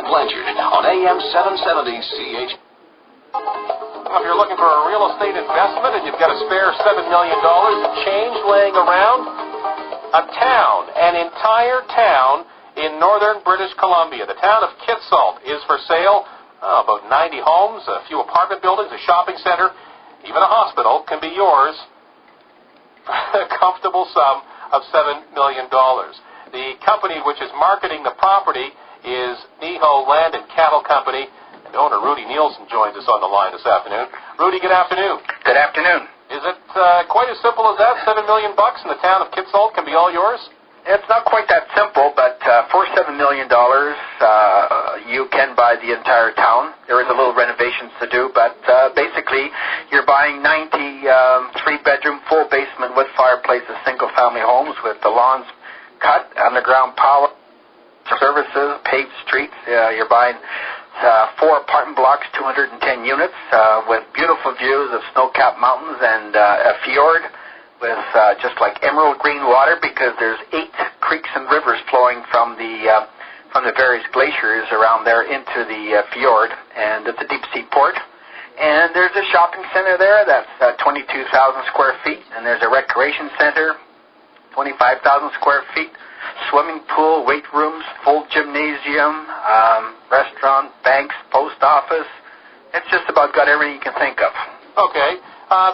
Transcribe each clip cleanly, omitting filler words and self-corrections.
Blanchard on AM 770 CH. If you're looking for a real estate investment and you've got a spare $7 million change laying around, an entire town in northern British Columbia, the town of Kitsault, is for sale. About 90 homes, a few apartment buildings, a shopping center, even a hospital can be yours for a comfortable sum of $7 million. The company which is marketing the property is Neho Land and Cattle Company, and owner Rudy Nielsen joins us on the line this afternoon. Rudy, good afternoon. Good afternoon. Is it quite as simple as that? $7 million in the town of Kitsault can be all yours? It's not quite that simple, but for $7 million, you can buy the entire town. There is a little renovations to do, but basically, you're buying 90 three-bedroom, full basement with fireplaces, single-family homes with the lawns cut, underground power, services, paved streets. You're buying 4 apartment blocks, 210 units, with beautiful views of snow-capped mountains and a fjord with just like emerald green water, because there's 8 creeks and rivers flowing from the various glaciers around there into the fjord, and it's a deep sea port. And there's a shopping center there that's 22,000 square feet, and there's a recreation center, 25,000 square feet, swimming pool, weight rooms, full gymnasium, restaurant, banks, post office. It's just about got everything you can think of. Okay.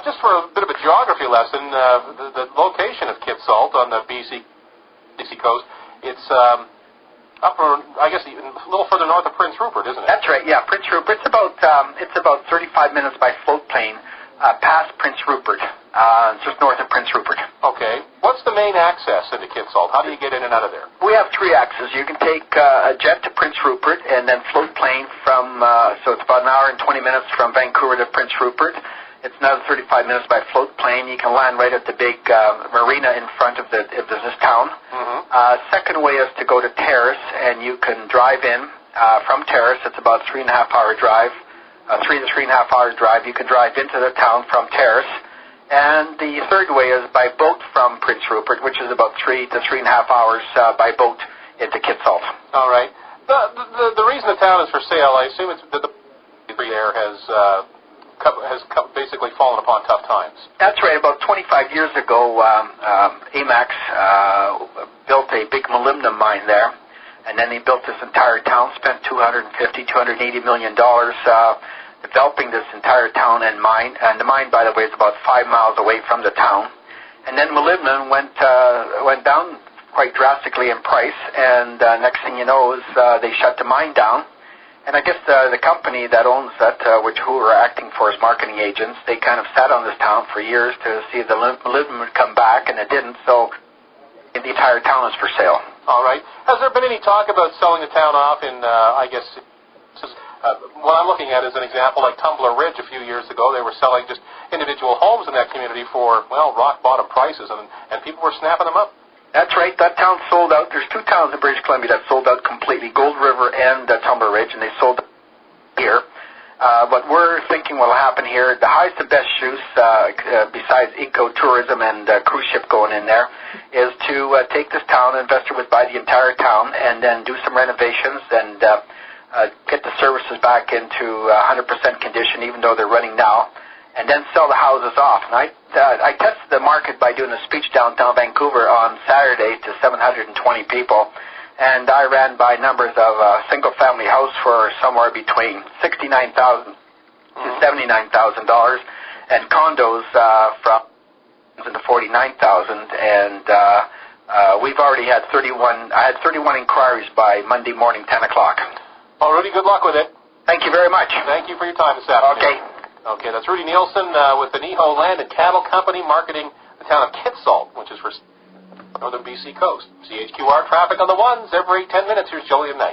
Just for a bit of a geography lesson, the location of Kitsault on the BC coast, it's I guess, even a little further north of Prince Rupert, isn't it? That's right, yeah, Prince Rupert. It's about 35 minutes by float plane past Prince Rupert, just north of Prince Rupert. Okay. What's the main access into Kitsault? How do you get in and out of there? We have 3 accesses. You can take a jet to Prince Rupert and then float plane from, so it's about an hour and 20 minutes from Vancouver to Prince Rupert. It's another 35 minutes by float plane. You can land right at the big marina in front of this town. Mm-hmm. Second way is to go to Terrace, and you can drive in from Terrace. It's about 3.5-hour drive, 3 to 3.5 hours drive. You can drive into the town from Terrace. And the third way is by boat from Prince Rupert, which is about 3 to 3.5 hours by boat into Kitsault. All right. The reason the town is for sale, I assume it's that the there has basically fallen upon tough times. That's right. About 25 years ago, AMAX built a big molybdenum mine there, and then they built this entire town, spent $280 million developing this entire town and mine. And the mine, by the way, is about 5 miles away from the town. And then molybdenum went down quite drastically in price, and next thing you know is they shut the mine down. And I guess the company that owns that, who were acting for as marketing agents, they kind of sat on this town for years to see if the molybdenum would come back, and it didn't, so the entire town is for sale. All right. Has there been any talk about selling the town off in, what I'm looking at is an example like Tumbler Ridge a few years ago. They were selling just individual homes in that community for, well, rock-bottom prices, and people were snapping them up. That's right. That town sold out. There's 2 towns in British Columbia that sold out completely, Gold River and Tumbler Ridge, and they sold here. What we're thinking will happen here, the highest and best use, besides ecotourism and cruise ship going in there, is to take this town, investors would buy the entire town, and then do some renovations and get the services back into 100% condition, even though they're running now, and then sell the houses off. And I tested the market by doing a speech downtown Vancouver on Saturday to 720 people, and I ran by numbers of a single-family house for somewhere between $69,000 to $79,000, and condos from to $49,000, and we've already had 31. I had 31 inquiries by Monday morning, 10 o'clock. Well, Rudy, good luck with it. Thank you very much. Thank you for your time this afternoon. Okay. Okay, that's Rudy Nielsen with the Neho Land and Cattle Company marketing the town of Kitsault, which is for northern BC coast. CHQR traffic on the ones every 10 minutes. Here's Jillian Knight.